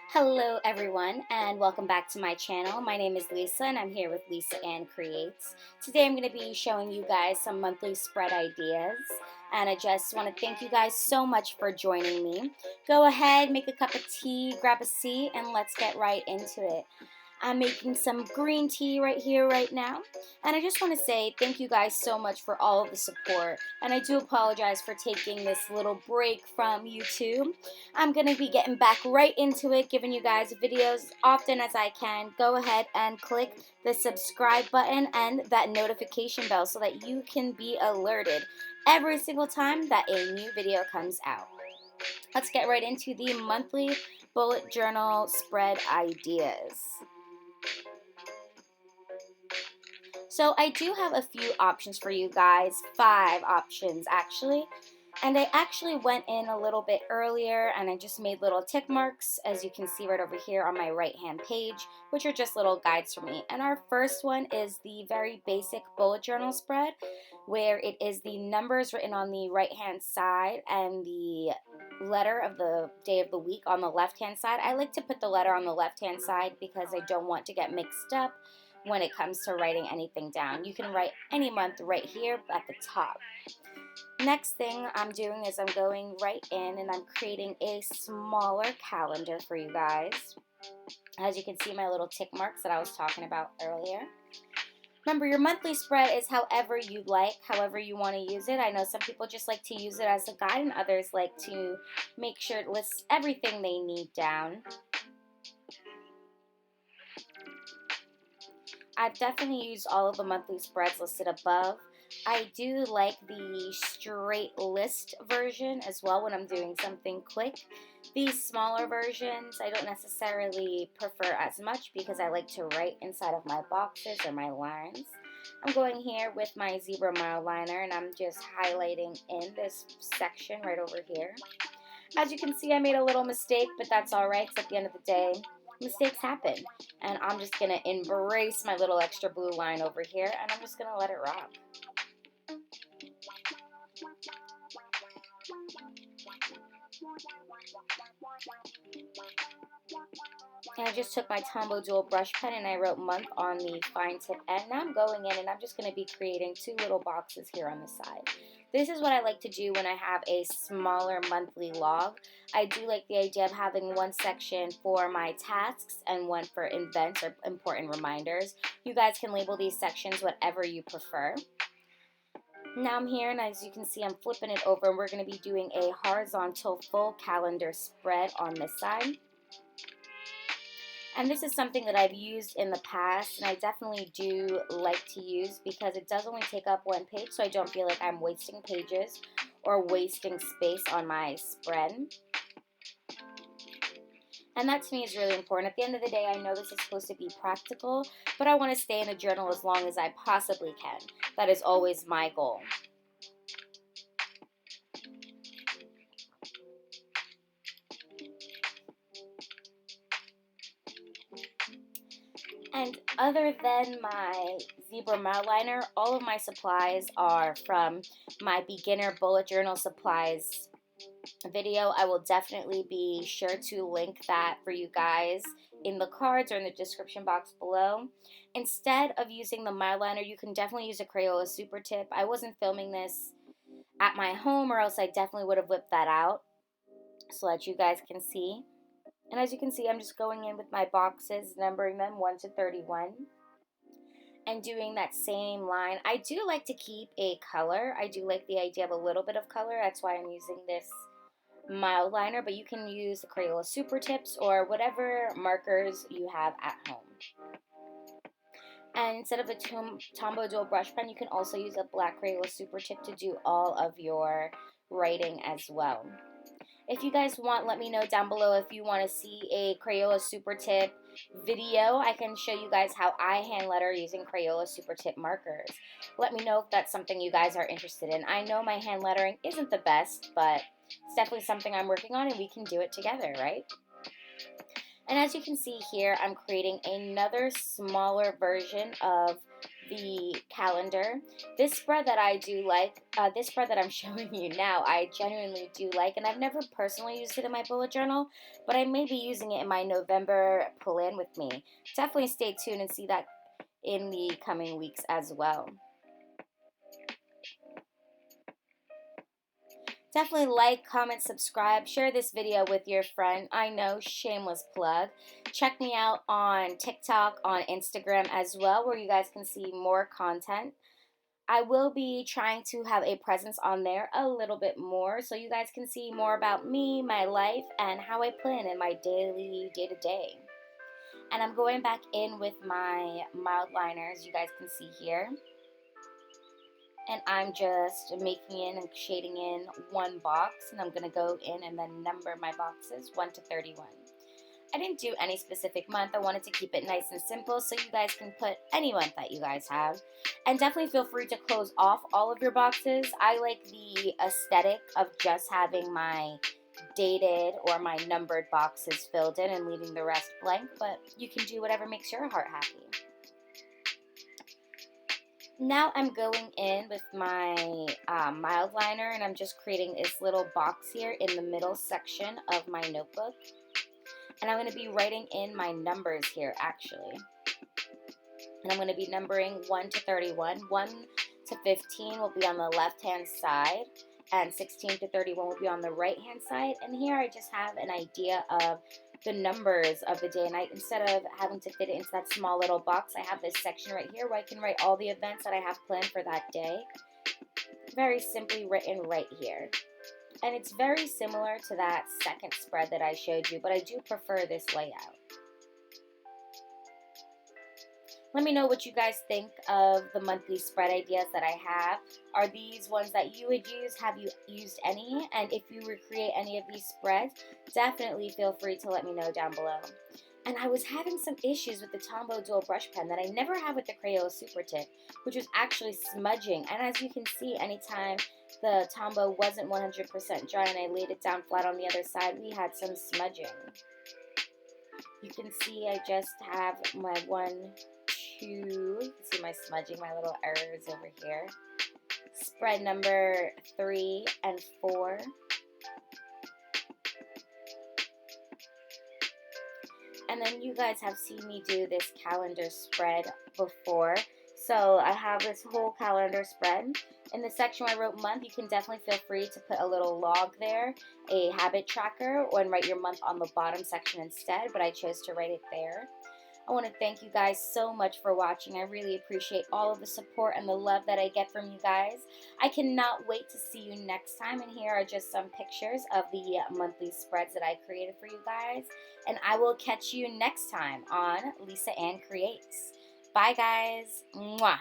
Hello everyone and welcome back to my channel. My name is Lisa and I'm here with Lisa Ann Creates. Today I'm going to be showing you guys some monthly spread ideas and I just want to thank you guys so much for joining me. Go ahead, make a cup of tea, grab a seat, and let's get right into it. I'm making some green tea right here, right now. And I just want to say thank you guys so much for all of the support. And I do apologize for taking this little break from YouTube. I'm going to be getting back right into it, giving you guys videos often as I can. Go ahead and click the subscribe button and that notification bell so that you can be alerted every single time that a new video comes out. Let's get right into the monthly bullet journal spread ideas. So I do have a few options for you guys, 5 options actually. And I actually went in a little bit earlier and I just made little tick marks, as you can see right over here on my right hand page, which are just little guides for me. And our first one is the very basic bullet journal spread, where it is the numbers written on the right hand side and the letter of the day of the week on the left hand side. I like to put the letter on the left hand side because I don't want to get mixed up when it comes to writing anything down. You can write any month right here at the top. Next thing I'm doing is I'm going right in and I'm creating a smaller calendar for you guys. As you can see, my little tick marks that I was talking about earlier. Remember, your monthly spread is however you like, however you want to use it. I know some people just like to use it as a guide and others like to make sure it lists everything they need down. I've definitely used all of the monthly spreads listed above. I do like the straight list version as well when I'm doing something quick. These smaller versions I don't necessarily prefer as much because I like to write inside of my boxes or my lines. I'm going here with my zebra mile liner and I'm just highlighting in this section right over here. As you can see, I made a little mistake, but that's alright because at the end of the day, mistakes happen. And I'm just going to embrace my little extra blue line over here and I'm just going to let it rock. And I just took my Tombow dual brush pen and I wrote month on the fine tip end. Now I'm going in and I'm just going to be creating 2 little boxes here on the side. This is what I like to do when I have a smaller monthly log. I do like the idea of having one section for my tasks and one for events or important reminders. You guys can label these sections whatever you prefer. Now I'm here and as you can see I'm flipping it over and we're going to be doing a horizontal full calendar spread on this side. And this is something that I've used in the past and I definitely do like to use because it does only take up 1 page, so I don't feel like I'm wasting pages or wasting space on my spread. And that to me is really important. At the end of the day, I know this is supposed to be practical, but I want to stay in a journal as long as I possibly can. That is always my goal. And other than my zebra mile liner, all of my supplies are from my beginner bullet journal supplies video. I will definitely be sure to link that for you guys in the cards or in the description box below. Instead of using the mile liner, you can definitely use a Crayola super tip. I wasn't filming this at my home or else I definitely would have whipped that out so that you guys can see. And as you can see, I'm just going in with my boxes, numbering them 1 to 31. And doing that same line. I do like to keep a color. I do like the idea of a little bit of color. That's why I'm using this mild liner, but you can use the Crayola Super Tips or whatever markers you have at home. And instead of the Tombow dual brush pen, you can also use a black Crayola Super Tip to do all of your writing as well. If you guys want, let me know down below if you want to see a Crayola Super Tip video. I can show you guys how I hand letter using Crayola Super Tip markers. Let me know if that's something you guys are interested in. I know my hand lettering isn't the best, but it's definitely something I'm working on and we can do it together, right? And as you can see here, I'm creating another smaller version of the calendar. This spread that I do like, this spread that I'm showing you now, I genuinely do like, and I've never personally used it in my bullet journal, but I may be using it in my November plan with me. Definitely stay tuned and see that in the coming weeks as well. Definitely like, comment, subscribe, share this video with your friend. I know, shameless plug. Check me out on TikTok, on Instagram as well, where you guys can see more content. I will be trying to have a presence on there a little bit more so you guys can see more about me, my life, and how I plan in my daily day-to-day. And I'm going back in with my mild liners, you guys can see here. And I'm just making in and shading in one box, and I'm going to go in and then number my boxes 1 to 31. I didn't do any specific month. I wanted to keep it nice and simple so you guys can put any month that you guys have. And definitely feel free to close off all of your boxes. I like the aesthetic of just having my dated or my numbered boxes filled in and leaving the rest blank, but you can do whatever makes your heart happy. Now I'm going in with my mild liner, and I'm just creating this little box here in the middle section of my notebook. And I'm going to be writing in my numbers here actually. And I'm going to be numbering 1 to 31. 1 to 15 will be on the left hand side, and 16 to 31 will be on the right hand side. And here I just have an idea of the numbers of the day, and instead of having to fit it into that small little box, I have this section right here where I can write all the events that I have planned for that day. Very simply written right here. And it's very similar to that second spread that I showed you, but I do prefer this layout. Let me know what you guys think of the monthly spread ideas that I have. Are these ones that you would use? Have you used any? And if you recreate any of these spreads, definitely feel free to let me know down below. And I was having some issues with the Tombow Dual Brush Pen that I never had with the Crayola Super Tip, which was actually smudging. And as you can see, anytime the Tombow wasn't 100% dry and I laid it down flat on the other side, we had some smudging. You can see I just have my 1, 2, you can see my smudging, my little errors over here. Spread number 3 and 4. And then you guys have seen me do this calendar spread before. So I have this whole calendar spread. In the section where I wrote month, you can definitely feel free to put a little log there, a habit tracker, or write your month on the bottom section instead, but I chose to write it there. I want to thank you guys so much for watching. I really appreciate all of the support and the love that I get from you guys. I cannot wait to see you next time, and here are just some pictures of the monthly spreads that I created for you guys. And I will catch you next time on Lisa Ann Creates. Bye guys. Mwah.